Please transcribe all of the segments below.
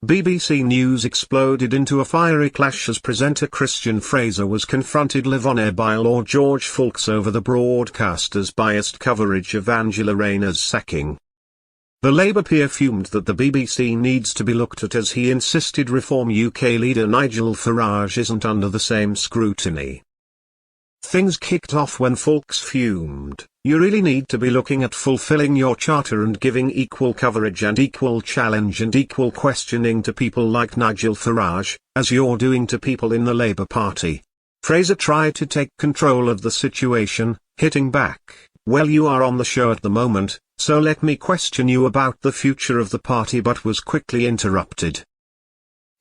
BBC News exploded into a fiery clash as presenter Christian Fraser was confronted live on air by Lord George Foulkes over the broadcaster's biased coverage of Angela Rayner's sacking. The Labour peer fumed that the BBC needs to be looked at as he insisted Reform UK leader Nigel Farage isn't under the same scrutiny. Things kicked off when Foulkes fumed. You really need to be looking at fulfilling your charter and giving equal coverage and equal challenge and equal questioning to people like Nigel Farage, as you're doing to people in the Labour Party. Fraser tried to take control of the situation, hitting back, well, you are on the show at the moment, so let me question you about the future of the party, but was quickly interrupted.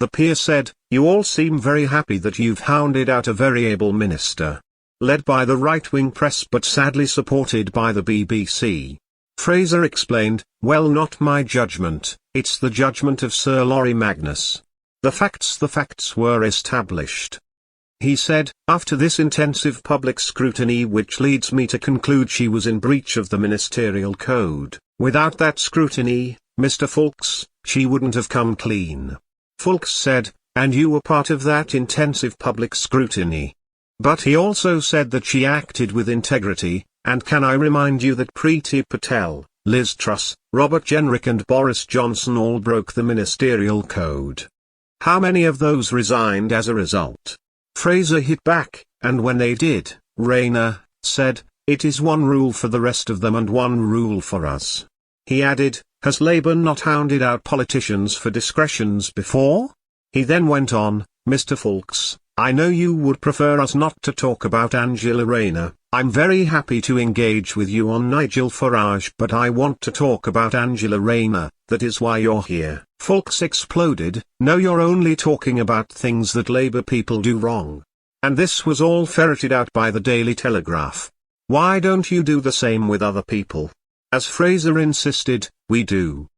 The peer said, you all seem very happy that you've hounded out a very able minister, led by the right-wing press but sadly supported by the BBC. Fraser explained, well, not my judgment, it's the judgment of Sir Laurie Magnus. The facts were established. He said, after this intensive public scrutiny, which leads me to conclude she was in breach of the ministerial code. Without that scrutiny, Mr. Foulkes, she wouldn't have come clean. Foulkes said, and you were part of that intensive public scrutiny. But he also said that she acted with integrity, and can I remind you that Priti Patel, Liz Truss, Robert Jenrick and Boris Johnson all broke the ministerial code. How many of those resigned as a result? Fraser hit back, and when they did, Rayner said, it is one rule for the rest of them and one rule for us. He added, has Labour not hounded out politicians for discretions before? He then went on, Mr. Foulkes, I know you would prefer us not to talk about Angela Rayner. I'm very happy to engage with you on Nigel Farage, but I want to talk about Angela Rayner, that is why you're here. Foulkes exploded, no, you're only talking about things that Labour people do wrong. And this was all ferreted out by the Daily Telegraph. Why don't you do the same with other people? As Fraser insisted, we do.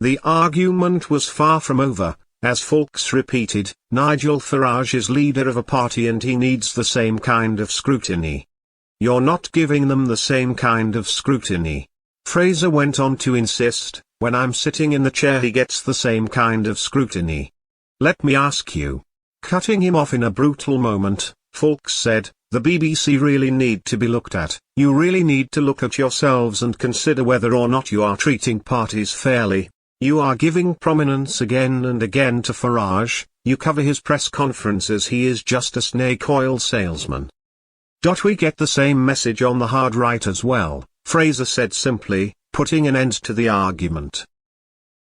The argument was far from over. As Foulkes repeated, Nigel Farage is leader of a party and he needs the same kind of scrutiny. You're not giving them the same kind of scrutiny. Fraser went on to insist, when I'm sitting in the chair he gets the same kind of scrutiny. Let me ask you. Cutting him off in a brutal moment, Foulkes said, the BBC really need to be looked at. You really need to look at yourselves and consider whether or not you are treating parties fairly. You are giving prominence again and again to Farage, you cover his press conferences, he is just a snake oil salesman. We get the same message on the hard right as well, Fraser said simply, putting an end to the argument.